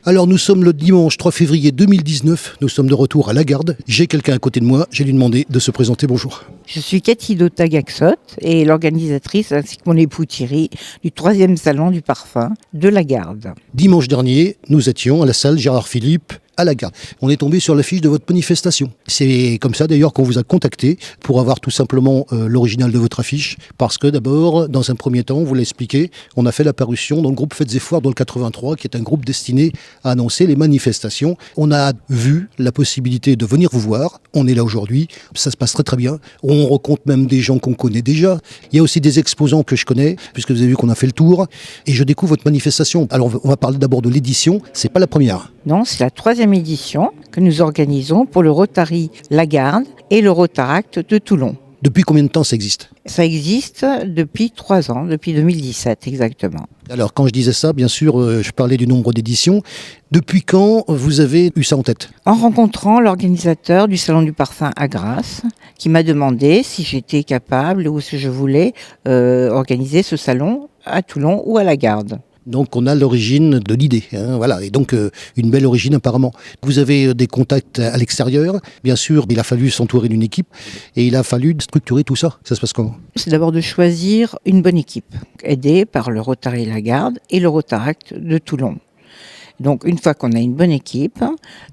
Alors nous sommes le dimanche 3 février 2019, nous sommes de retour à Lagarde. J'ai quelqu'un à côté de moi, j'ai lui demandé de se présenter, bonjour. Je suis Cathy Dota-Gaxot et l'organisatrice ainsi que mon époux Thierry du 3e salon du parfum de Lagarde. Dimanche dernier, nous étions à la salle Gérard Philippe à Lagarde. On est tombé sur l'affiche de votre manifestation. C'est comme ça d'ailleurs qu'on vous a contacté pour avoir tout simplement l'original de votre affiche. Parce que d'abord, dans un premier temps, vous l'expliquez, on a fait l'apparition dans le groupe Fêtes et Foires dans le 83, qui est un groupe destiné à annoncer les manifestations. On a vu la possibilité de venir vous voir. On est là aujourd'hui. Ça se passe très très bien. On rencontre même des gens qu'on connaît déjà. Il y a aussi des exposants que je connais, puisque vous avez vu qu'on a fait le tour. Et je découvre votre manifestation. Alors on va parler d'abord de l'édition. C'est pas la première. Non, c'est la 3e édition que nous organisons pour le Rotary Lagarde et le Rotaract de Toulon. Depuis combien de temps ça existe ? Ça existe depuis 3 ans, depuis 2017 exactement. Alors quand je disais ça, bien sûr, je parlais du nombre d'éditions. Depuis quand vous avez eu ça en tête ? En rencontrant l'organisateur du Salon du Parfum à Grasse, qui m'a demandé si j'étais capable ou si je voulais organiser ce salon à Toulon ou à Lagarde. Donc on a l'origine de l'idée, voilà, et donc une belle origine apparemment. Vous avez des contacts à l'extérieur, bien sûr, il a fallu s'entourer d'une équipe et il a fallu structurer tout ça. Ça se passe comment ? C'est d'abord de choisir une bonne équipe, aidée par le Rotary Lagarde et le Rotaract de Toulon. Donc une fois qu'on a une bonne équipe,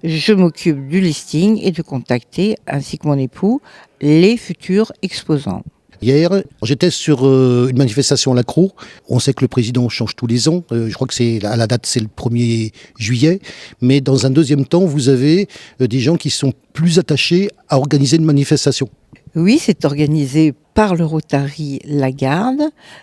je m'occupe du listing et de contacter, ainsi que mon époux, les futurs exposants. Hier, j'étais sur une manifestation à l'Accro. On sait que le président change tous les ans. Je crois que à la date, c'est le 1er juillet. Mais dans un deuxième temps, vous avez des gens qui sont plus attachés à organiser une manifestation. Oui, c'est organisé par le Rotary Lagarde,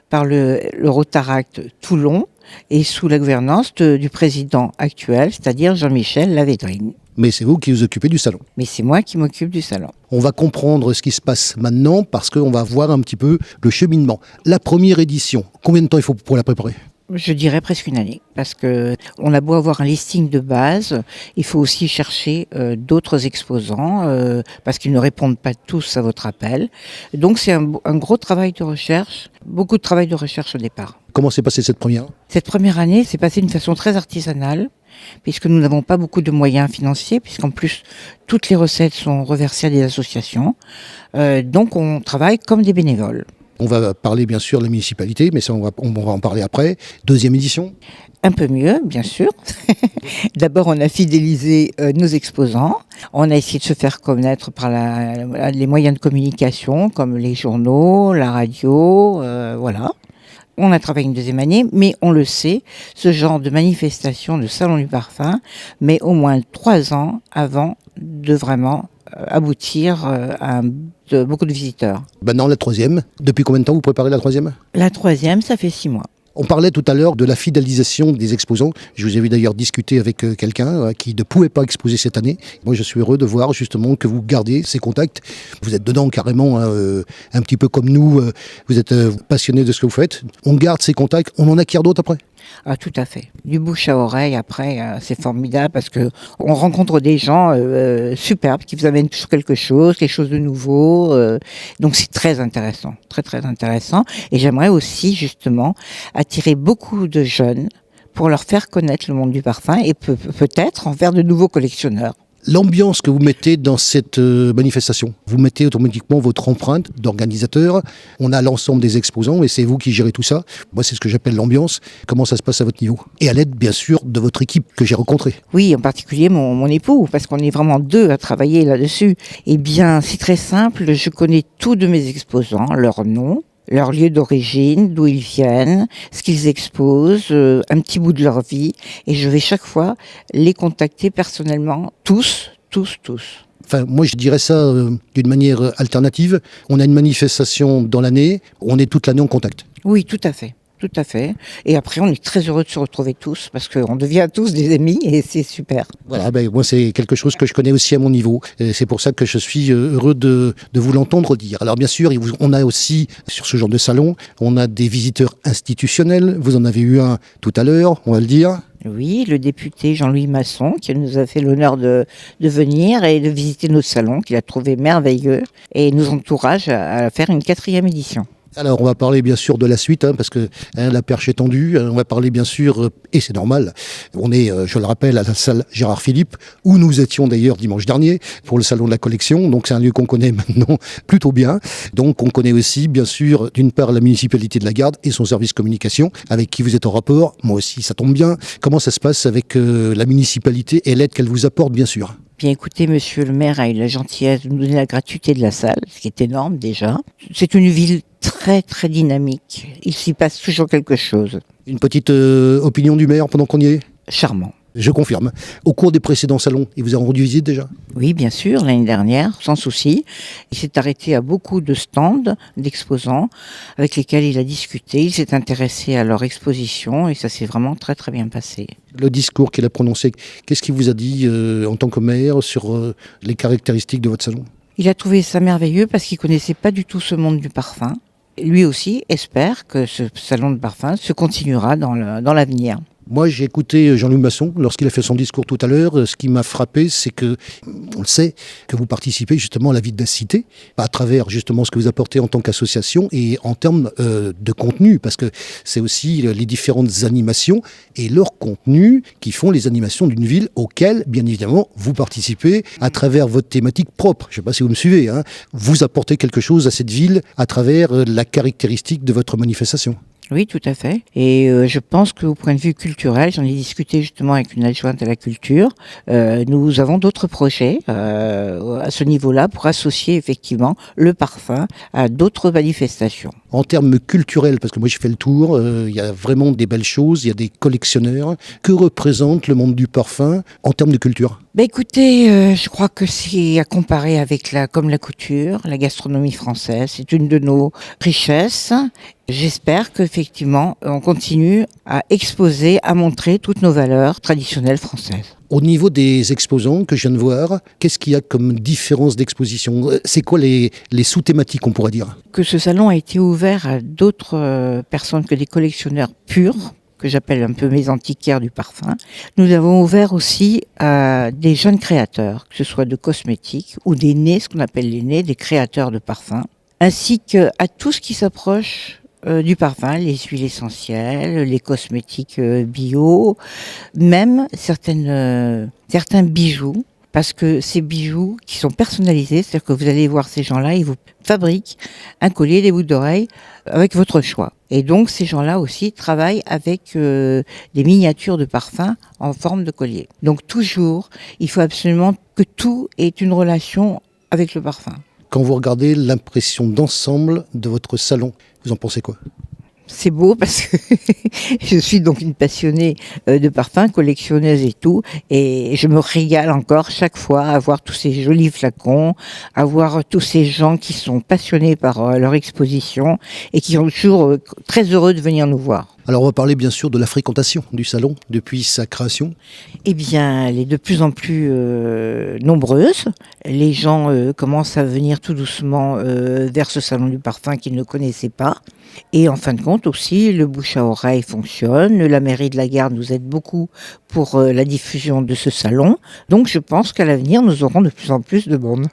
par le Rotaract Toulon et sous la gouvernance du président actuel, c'est-à-dire Jean-Michel Lavédrine. Mais c'est vous qui vous occupez du salon. Mais c'est moi qui m'occupe du salon. On va comprendre ce qui se passe maintenant parce qu'on va voir un petit peu le cheminement. La première édition, combien de temps il faut pour la préparer ? Je dirais presque une année, parce que on a beau avoir un listing de base, il faut aussi chercher d'autres exposants, parce qu'ils ne répondent pas tous à votre appel. Donc c'est un gros travail de recherche, beaucoup de travail de recherche au départ. Comment s'est passée cette première ? Cette première année s'est passée d'une façon très artisanale, puisque nous n'avons pas beaucoup de moyens financiers, puisqu'en plus toutes les recettes sont reversées à des associations. Donc on travaille comme des bénévoles. On va parler bien sûr de la municipalité, mais ça on va en parler après. Deuxième édition ? Un peu mieux, bien sûr. D'abord, on a fidélisé nos exposants. On a essayé de se faire connaître par les moyens de communication, comme les journaux, la radio, voilà. On a travaillé une deuxième année, mais on le sait, ce genre de manifestation de Salon du Parfum met au moins 3 ans avant de vraiment aboutir à beaucoup de visiteurs. Maintenant, la troisième. Depuis combien de temps vous préparez la troisième ? La troisième, ça fait 6 mois. On parlait tout à l'heure de la fidélisation des exposants. Je vous ai vu d'ailleurs discuter avec quelqu'un qui ne pouvait pas exposer cette année. Moi, je suis heureux de voir justement que vous gardez ces contacts. Vous êtes dedans carrément, un petit peu comme nous. Vous êtes passionné de ce que vous faites. On garde ces contacts. On en acquiert d'autres après ? Ah, tout à fait. Du bouche à oreille, après, c'est formidable parce que on rencontre des gens superbes qui vous amènent toujours quelque chose de nouveau. Donc c'est très intéressant, très très intéressant. Et j'aimerais aussi justement attirer beaucoup de jeunes pour leur faire connaître le monde du parfum et peut-être en faire de nouveaux collectionneurs. L'ambiance que vous mettez dans cette manifestation, vous mettez automatiquement votre empreinte d'organisateur. On a l'ensemble des exposants et c'est vous qui gérez tout ça. Moi, c'est ce que j'appelle l'ambiance. Comment ça se passe à votre niveau ? Et à l'aide, bien sûr, de votre équipe que j'ai rencontrée. Oui, en particulier mon époux, parce qu'on est vraiment 2 à travailler là-dessus. Eh bien, c'est très simple. Je connais tous de mes exposants, leurs noms, leur lieu d'origine, d'où ils viennent, ce qu'ils exposent, un petit bout de leur vie. Et je vais chaque fois les contacter personnellement, tous. Enfin, moi, je dirais ça d'une manière alternative. On a une manifestation dans l'année, on est toute l'année en contact. Oui, tout à fait. Tout à fait. Et après, on est très heureux de se retrouver tous parce qu'on devient tous des amis et c'est super. Voilà, moi, c'est quelque chose que je connais aussi à mon niveau. Et c'est pour ça que je suis heureux de vous l'entendre dire. Alors, bien sûr, on a aussi, sur ce genre de salon, on a des visiteurs institutionnels. Vous en avez eu un tout à l'heure, on va le dire. Oui, le député Jean-Louis Masson qui nous a fait l'honneur de venir et de visiter nos salons, qu'il a trouvé merveilleux et nous encourage à faire une 4e édition. Alors, on va parler bien sûr de la suite, parce que la perche est tendue. On va parler bien sûr, et c'est normal, on est, je le rappelle, à la salle Gérard Philippe, où nous étions d'ailleurs dimanche dernier pour le salon de la collection. Donc, c'est un lieu qu'on connaît maintenant plutôt bien. Donc, on connaît aussi, bien sûr, d'une part, la municipalité de la Garde et son service communication, avec qui vous êtes en rapport. Moi aussi, ça tombe bien. Comment ça se passe avec la municipalité et l'aide qu'elle vous apporte, bien sûr? Bien écoutez, monsieur le maire a eu la gentillesse de nous donner la gratuité de la salle, ce qui est énorme déjà. C'est une ville très très dynamique. Il s'y passe toujours quelque chose. Une petite opinion du maire pendant qu'on y est? Charmant. Je confirme. Au cours des précédents salons, il vous a rendu visite déjà? Oui, bien sûr, l'année dernière, sans souci. Il s'est arrêté à beaucoup de stands d'exposants avec lesquels il a discuté. Il s'est intéressé à leur exposition et ça s'est vraiment très très bien passé. Le discours qu'il a prononcé, qu'est-ce qu'il vous a dit en tant que maire sur les caractéristiques de votre salon? Il a trouvé ça merveilleux parce qu'il connaissait pas du tout ce monde du parfum. Lui aussi espère que ce salon de parfum se continuera dans l'avenir. Moi, j'ai écouté Jean-Louis Masson lorsqu'il a fait son discours tout à l'heure. Ce qui m'a frappé, c'est que, on le sait, que vous participez justement à la vie de la cité, à travers justement ce que vous apportez en tant qu'association et en termes de contenu, parce que c'est aussi les différentes animations et leur contenu qui font les animations d'une ville auxquelles, bien évidemment, vous participez à travers votre thématique propre. Je ne sais pas si vous me suivez, Vous apportez quelque chose à cette ville à travers la caractéristique de votre manifestation. Oui, tout à fait. Et je pense qu'au point de vue culturel, j'en ai discuté justement avec une adjointe à la culture, nous avons d'autres projets à ce niveau-là pour associer effectivement le parfum à d'autres manifestations. En termes culturels, parce que moi j'ai fait le tour, il y a vraiment des belles choses, il y a des collectionneurs. Que représente le monde du parfum en termes de culture? Écoutez, je crois que c'est à comparer avec comme la couture, la gastronomie française. C'est une de nos richesses. J'espère qu'effectivement, on continue à exposer, à montrer toutes nos valeurs traditionnelles françaises. Au niveau des exposants que je viens de voir, qu'est-ce qu'il y a comme différence d'exposition? C'est quoi les sous-thématiques, on pourrait dire? Que ce salon a été ouvert à d'autres personnes que des collectionneurs purs, que j'appelle un peu mes antiquaires du parfum. Nous avons ouvert aussi à des jeunes créateurs, que ce soit de cosmétiques ou des nés, ce qu'on appelle les nés, des créateurs de parfums, ainsi qu'à tout ce qui s'approche du parfum, les huiles essentielles, les cosmétiques bio, même certains bijoux, parce que ces bijoux qui sont personnalisés, c'est-à-dire que vous allez voir ces gens-là, ils vous fabriquent un collier, des boucles d'oreilles avec votre choix. Et donc ces gens-là aussi travaillent avec des miniatures de parfums en forme de collier. Donc toujours, il faut absolument que tout ait une relation avec le parfum. Quand vous regardez l'impression d'ensemble de votre salon, vous en pensez quoi? C'est beau parce que je suis donc une passionnée de parfums, collectionneuse et tout, et je me régale encore chaque fois à voir tous ces jolis flacons, à voir tous ces gens qui sont passionnés par leur exposition et qui sont toujours très heureux de venir nous voir. Alors on va parler bien sûr de la fréquentation du salon depuis sa création. Eh bien, elle est de plus en plus nombreuse. Les gens commencent à venir tout doucement vers ce salon du parfum qu'ils ne connaissaient pas. Et en fin de compte aussi, le bouche à oreille fonctionne. La mairie de la Garde nous aide beaucoup pour la diffusion de ce salon. Donc je pense qu'à l'avenir, nous aurons de plus en plus de monde.